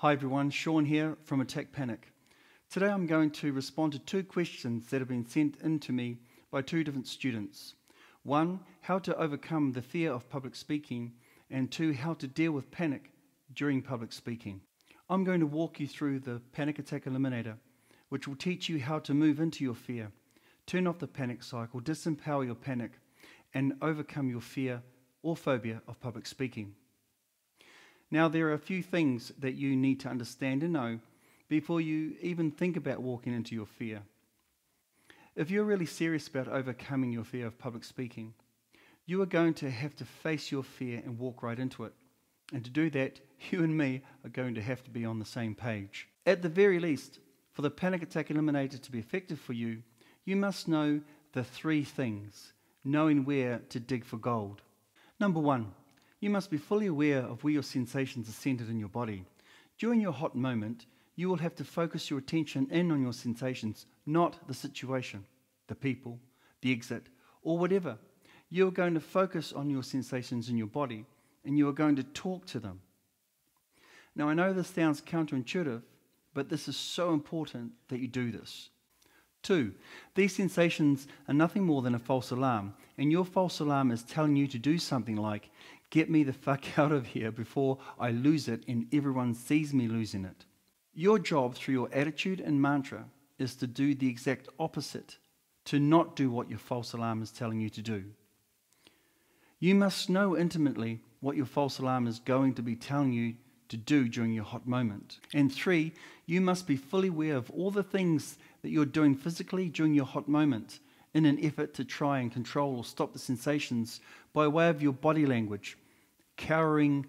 Hi everyone, Shaun here from Attackpanic. Today I'm going to respond to two questions that have been sent in to me by two different students. One, how to overcome the fear of public speaking, and two, how to deal with panic during public speaking. I'm going to walk you through the Panic Attack Eliminator, which will teach you how to move into your fear, turn off the panic cycle, disempower your panic, and overcome your fear or phobia of public speaking. Now, there are a few things that you need to understand and know before you even think about walking into your fear. If you're really serious about overcoming your fear of public speaking, you are going to have to face your fear and walk right into it. And to do that, you and me are going to have to be on the same page. At the very least, for the Panic Attack Eliminator to be effective for you, you must know the three things, knowing where to dig for gold. Number one, you must be fully aware of where your sensations are centered in your body. During your hot moment, you will have to focus your attention in on your sensations, not the situation, the people, the exit, or whatever. You are going to focus on your sensations in your body, and you are going to talk to them. Now, I know this sounds counterintuitive, but this is so important that you do this. 2. These sensations are nothing more than a false alarm, and your false alarm is telling you to do something like, get me the fuck out of here before I lose it and everyone sees me losing it. Your job through your attitude and mantra is to do the exact opposite, to not do what your false alarm is telling you to do. You must know intimately what your false alarm is going to be telling you to do during your hot moment. And 3, you must be fully aware of all the things that you're doing physically during your hot moment in an effort to try and control or stop the sensations by way of your body language, cowering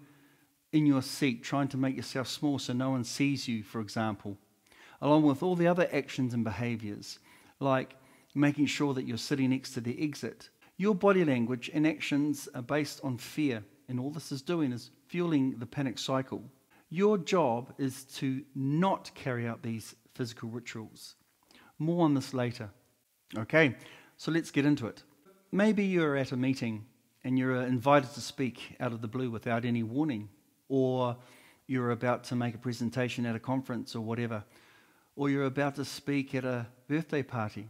in your seat, trying to make yourself small so no one sees you, for example, along with all the other actions and behaviors, like making sure that you're sitting next to the exit. Your body language and actions are based on fear, and all this is doing is fueling the panic cycle. Your job is to not carry out these physical rituals. More on this later. Okay, so let's get into it. Maybe you're at a meeting and you're invited to speak out of the blue without any warning, or you're about to make a presentation at a conference or whatever, or you're about to speak at a birthday party.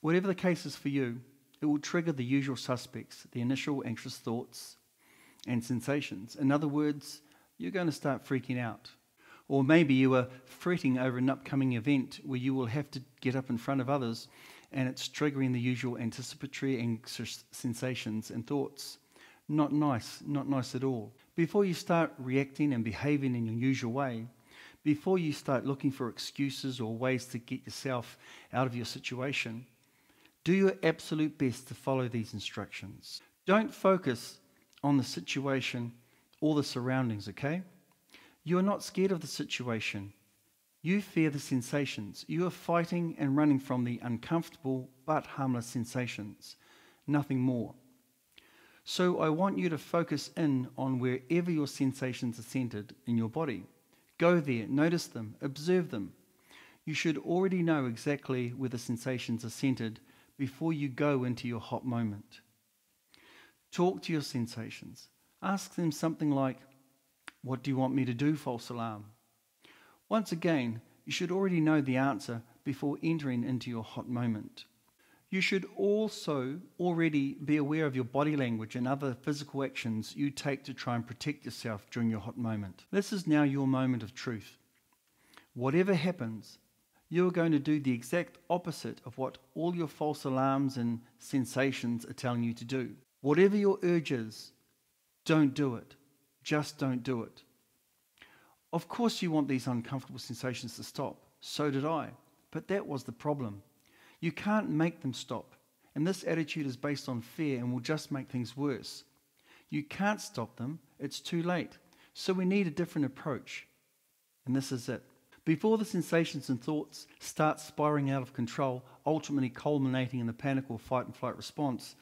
Whatever the case is for you, it will trigger the usual suspects, the initial anxious thoughts and sensations. In other words, you're going to start freaking out. Or maybe you are fretting over an upcoming event where you will have to get up in front of others, and it's triggering the usual anticipatory anxious sensations and thoughts. Not nice at all. Before you start reacting and behaving in your usual way, before you start looking for excuses or ways to get yourself out of your situation, do your absolute best to follow these instructions. Don't focus on the situation or the surroundings, okay? You are not scared of the situation. You fear the sensations. You are fighting and running from the uncomfortable but harmless sensations. Nothing more. So I want you to focus in on wherever your sensations are centered in your body. Go there, notice them, observe them. You should already know exactly where the sensations are centered before you go into your hot moment. Talk to your sensations. Ask them something like, what do you want me to do, false alarm? Once again, you should already know the answer before entering into your hot moment. You should also already be aware of your body language and other physical actions you take to try and protect yourself during your hot moment. This is now your moment of truth. Whatever happens, you are going to do the exact opposite of what all your false alarms and sensations are telling you to do. Whatever your urge is, don't do it. Just don't do it. Of course you want these uncomfortable sensations to stop. So did I. But that was the problem. You can't make them stop. And this attitude is based on fear and will just make things worse. You can't stop them. It's too late. So we need a different approach. And this is it. Before the sensations and thoughts start spiraling out of control, ultimately culminating in a panic or fight and flight response,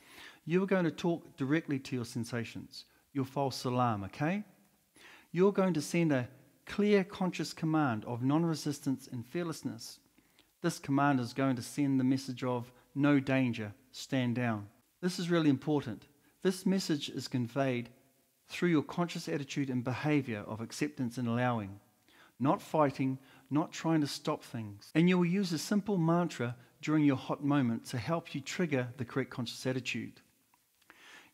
you are going to talk directly to your sensations, your false alarm, okay? You're going to send a clear conscious command of non-resistance and fearlessness. This command is going to send the message of no danger, stand down. This is really important. This message is conveyed through your conscious attitude and behavior of acceptance and allowing, not fighting, not trying to stop things. And you will use a simple mantra during your hot moment to help you trigger the correct conscious attitude.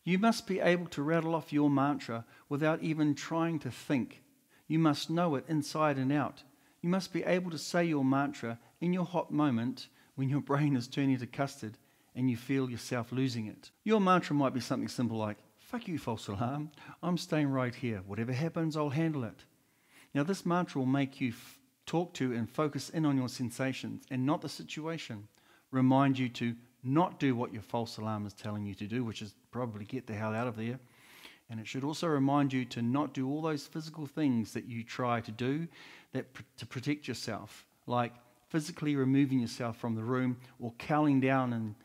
You must be able to rattle off your mantra without even trying to think. You must know it inside and out. You must be able to say your mantra in your hot moment when your brain is turning to custard and you feel yourself losing it. Your mantra might be something simple like, "Fuck you, false alarm. I'm staying right here. Whatever happens, I'll handle it." Now, this mantra will make you talk to and focus in on your sensations and not the situation. Remind you to not do what your false alarm is telling you to do, which is probably get the hell out of there. And it should also remind you to not do all those physical things that you try to do to protect yourself, like physically removing yourself from the room or cowling down in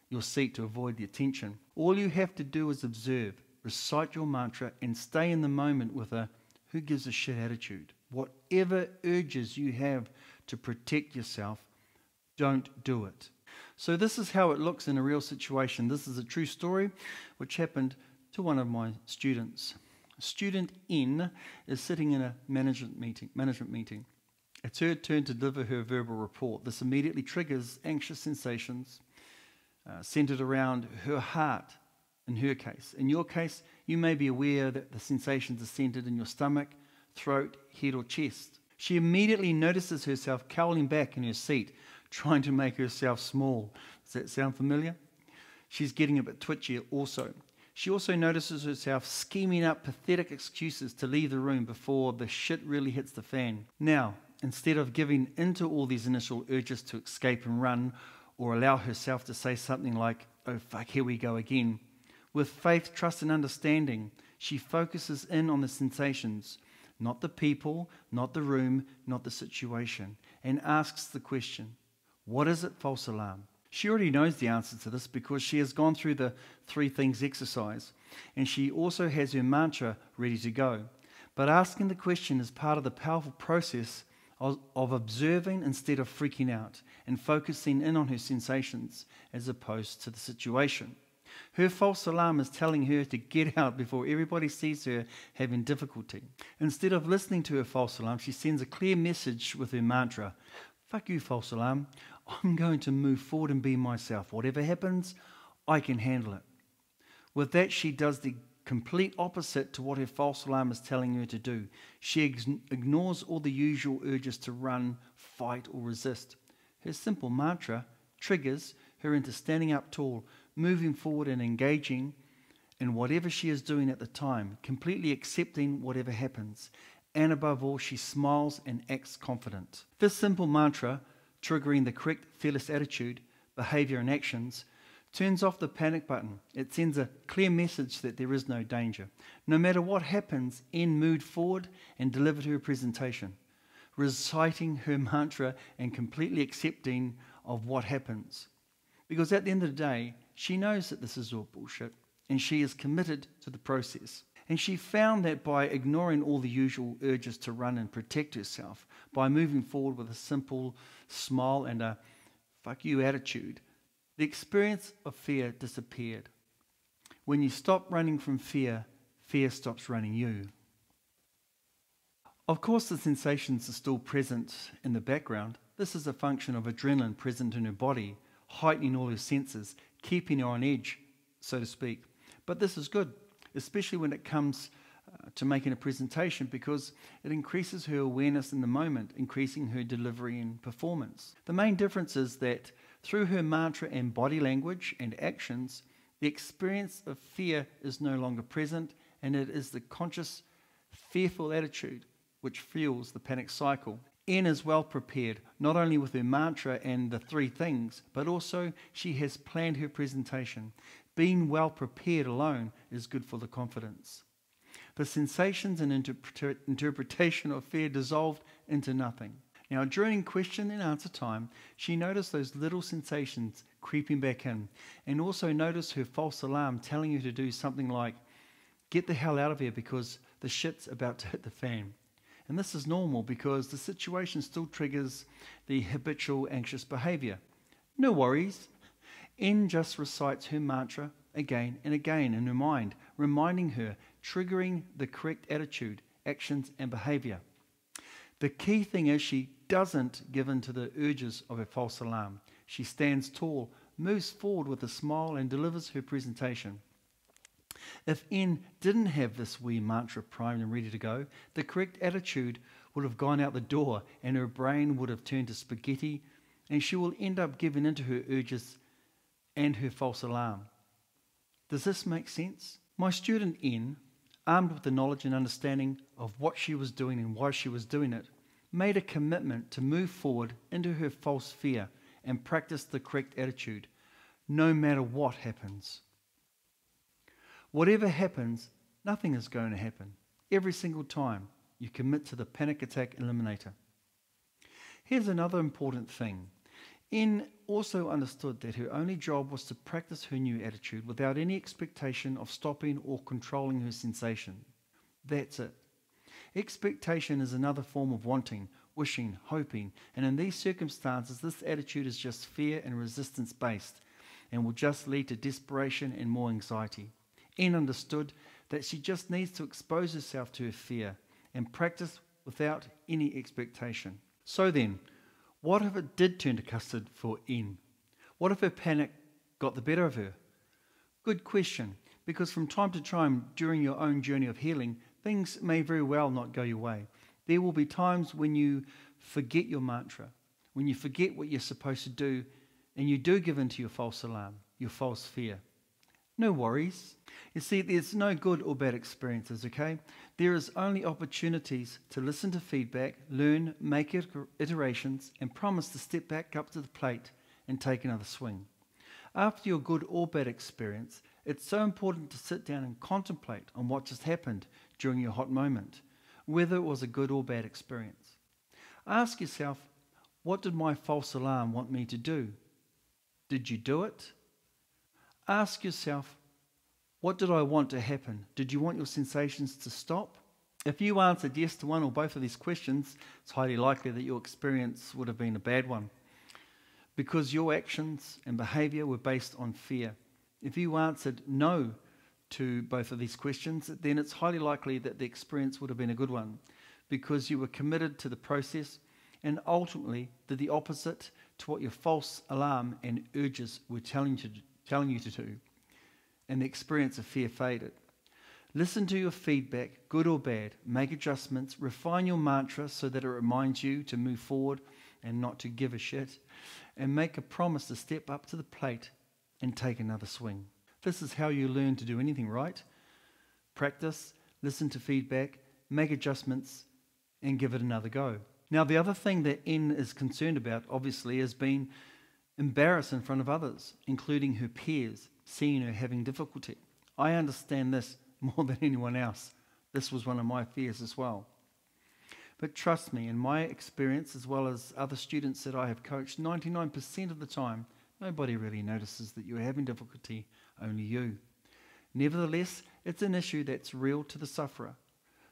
your seat to avoid the attention. All you have to do is observe, recite your mantra, and stay in the moment with a who gives a shit attitude. Whatever urges you have to protect yourself, don't do it. So this is how it looks in a real situation. This is a true story which happened to one of my students. Student N is sitting in a management meeting. It's her turn to deliver her verbal report. This immediately triggers anxious sensations centered around her heart in her case. In your case, you may be aware that the sensations are centered in your stomach, throat, head or chest. She immediately notices herself cowling back in her seat, trying to make herself small. Does that sound familiar? She's getting a bit twitchy also. She also notices herself scheming up pathetic excuses to leave the room before the shit really hits the fan. Now, instead of giving into all these initial urges to escape and run, or allow herself to say something like, "Oh fuck, here we go again," with faith, trust and understanding, she focuses in on the sensations, not the people, not the room, not the situation, and asks the question, "What is it, false alarm?" She already knows the answer to this because she has gone through the 3 things exercise, and she also has her mantra ready to go. But asking the question is part of the powerful process of observing instead of freaking out and focusing in on her sensations as opposed to the situation. Her false alarm is telling her to get out before everybody sees her having difficulty. Instead of listening to her false alarm, she sends a clear message with her mantra, "Fuck you, false alarm. I'm going to move forward and be myself. Whatever happens, I can handle it." With that, she does the complete opposite to what her false alarm is telling her to do. She ignores all the usual urges to run, fight, or resist. Her simple mantra triggers her into standing up tall, moving forward and engaging in whatever she is doing at the time, completely accepting whatever happens. And above all, she smiles and acts confident. This simple mantra, triggering the correct fearless attitude, behavior and actions, turns off the panic button. It sends a clear message that there is no danger. No matter what happens, N moved forward and delivered her presentation, reciting her mantra and completely accepting of what happens. Because at the end of the day, she knows that this is all bullshit, and she is committed to the process. And she found that by ignoring all the usual urges to run and protect herself, by moving forward with a simple smile and a "fuck you" attitude, the experience of fear disappeared. When you stop running from fear, fear stops running you. Of course, the sensations are still present in the background. This is a function of adrenaline present in her body, heightening all her senses, keeping her on edge, so to speak. But this is good, especially when it comes to making a presentation, because it increases her awareness in the moment, increasing her delivery and performance. The main difference is that through her mantra and body language and actions, the experience of fear is no longer present, and it is the conscious, fearful attitude which fuels the panic cycle. N is well prepared, not only with her mantra and the 3 things, but also she has planned her presentation. Being well prepared alone is good for the confidence. The sensations and interpretation of fear dissolved into nothing. Now, during question and answer time, she noticed those little sensations creeping back in, and also noticed her false alarm telling her to do something like, "Get the hell out of here because the shit's about to hit the fan." And this is normal because the situation still triggers the habitual anxious behavior. No worries. N just recites her mantra again and again in her mind, reminding her, triggering the correct attitude, actions and behavior. The key thing is she doesn't give in to the urges of her false alarm. She stands tall, moves forward with a smile, and delivers her presentation. If N didn't have this wee mantra primed and ready to go, the correct attitude would have gone out the door and her brain would have turned to spaghetti, and she will end up giving in to her urges and her false alarm. Does this make sense? My student N, armed with the knowledge and understanding of what she was doing and why she was doing it, made a commitment to move forward into her false fear and practice the correct attitude, no matter what happens. Whatever happens, nothing is going to happen. Every single time you commit to the panic attack eliminator. Here's another important thing. N also understood that her only job was to practice her new attitude without any expectation of stopping or controlling her sensation. That's it. Expectation is another form of wanting, wishing, hoping, and in these circumstances this attitude is just fear and resistance based and will just lead to desperation and more anxiety. N understood that she just needs to expose herself to her fear and practice without any expectation. So then, what if it did turn to custard for N? What if her panic got the better of her? Good question, because from time to time during your own journey of healing, things may very well not go your way. There will be times when you forget your mantra, when you forget what you're supposed to do, and you do give in to your false alarm, your false fear. No worries. You see, there's no good or bad experiences, okay? There is only opportunities to listen to feedback, learn, make iterations, and promise to step back up to the plate and take another swing. After your good or bad experience, it's so important to sit down and contemplate on what just happened during your hot moment, whether it was a good or bad experience. Ask yourself, what did my false alarm want me to do? Did you do it? Ask yourself, what did I want to happen? Did you want your sensations to stop? If you answered yes to one or both of these questions, it's highly likely that your experience would have been a bad one, because your actions and behavior were based on fear. If you answered no to both of these questions, then it's highly likely that the experience would have been a good one, because you were committed to the process and ultimately did the opposite to what your false alarm and urges were telling you to do, and the experience of fear faded. Listen to your feedback, good or bad, make adjustments, refine your mantra so that it reminds you to move forward and not to give a shit, and make a promise to step up to the plate and take another swing. This is how you learn to do anything, right? Practice, listen to feedback, make adjustments, and give it another go. Now, the other thing that N is concerned about, obviously, is being embarrassed in front of others, including her peers, seeing her having difficulty. I understand this more than anyone else. This was one of my fears as well. But trust me, in my experience, as well as other students that I have coached, 99% of the time, nobody really notices that you're having difficulty, only you. Nevertheless, it's an issue that's real to the sufferer,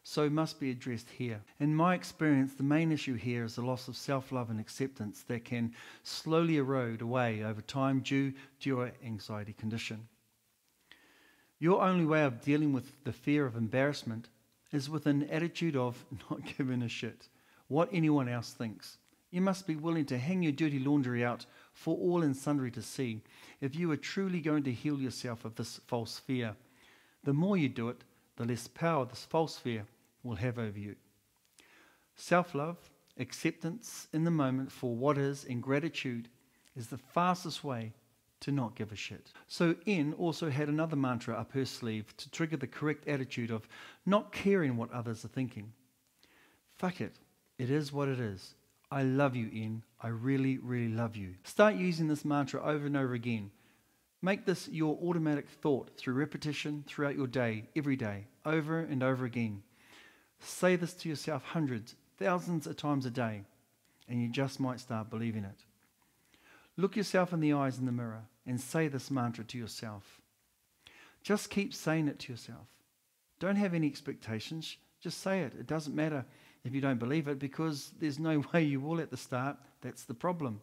so must be addressed here. In my experience, the main issue here is the loss of self-love and acceptance that can slowly erode away over time due to your anxiety condition. Your only way of dealing with the fear of embarrassment is with an attitude of not giving a shit what anyone else thinks. You must be willing to hang your dirty laundry out for all and sundry to see if you are truly going to heal yourself of this false fear. The more you do it, the less power this false fear will have over you. Self-love, acceptance in the moment for what is, and gratitude is the fastest way to not give a shit. So N also had another mantra up her sleeve to trigger the correct attitude of not caring what others are thinking. Fuck it. It is what it is. I love you, N. I really, really love you. Start using this mantra over and over again. Make this your automatic thought through repetition throughout your day, every day, over and over again. Say this to yourself hundreds, thousands of times a day, and you just might start believing it. Look yourself in the eyes in the mirror and say this mantra to yourself. Just keep saying it to yourself. Don't have any expectations. Just say it. It doesn't matter if you don't believe it, because there's no way you will at the start. That's the problem.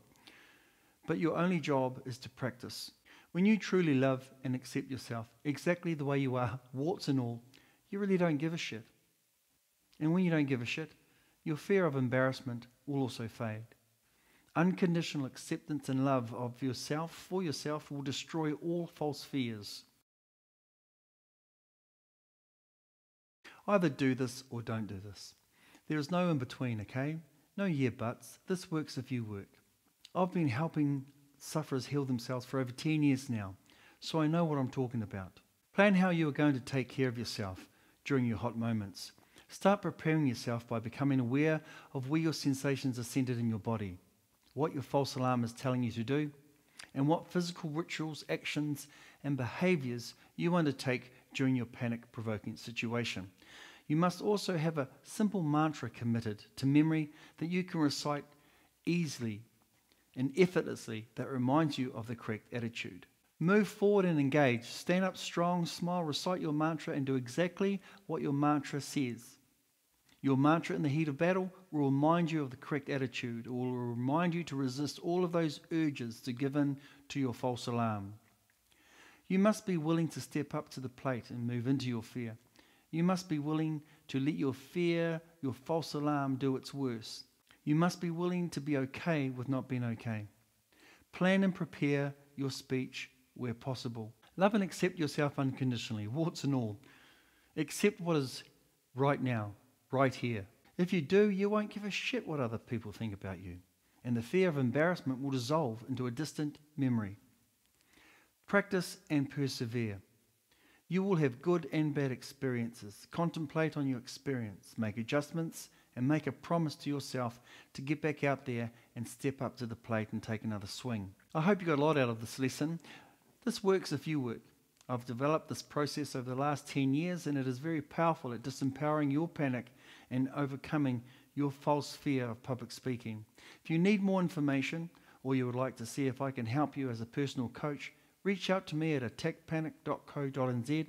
But your only job is to practice. When you truly love and accept yourself exactly the way you are, warts and all, you really don't give a shit. And when you don't give a shit, your fear of embarrassment will also fade. Unconditional acceptance and love of yourself for yourself will destroy all false fears. Either do this or don't do this. There is no in between, okay? No yeah buts. This works if you work. I've been helping sufferers heal themselves for over 10 years now, so I know what I'm talking about. Plan how you are going to take care of yourself during your hot moments. Start preparing yourself by becoming aware of where your sensations are centered in your body, what your false alarm is telling you to do, and what physical rituals, actions, and behaviors you undertake during your panic-provoking situation. You must also have a simple mantra committed to memory that you can recite easily and effortlessly that reminds you of the correct attitude. Move forward and engage. Stand up strong, smile, recite your mantra, and do exactly what your mantra says. Your mantra in the heat of battle will remind you of the correct attitude. It will remind you to resist all of those urges to give in to your false alarm. You must be willing to step up to the plate and move into your fear. You must be willing to let your fear, your false alarm, do its worst. You must be willing to be okay with not being okay. Plan and prepare your speech where possible. Love and accept yourself unconditionally, warts and all. Accept what is right now, right here. If you do, you won't give a shit what other people think about you, and the fear of embarrassment will dissolve into a distant memory. Practice and persevere. You will have good and bad experiences. Contemplate on your experience, make adjustments, and make a promise to yourself to get back out there and step up to the plate and take another swing. I hope you got a lot out of this lesson. This works if you work. I've developed this process over the last 10 years, and it is very powerful at disempowering your panic and overcoming your false fear of public speaking. If you need more information, or you would like to see if I can help you as a personal coach, reach out to me at attackpanic.co.nz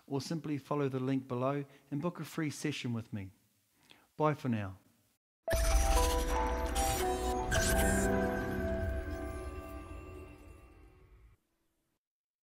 or simply follow the link below and book a free session with me. Bye for now.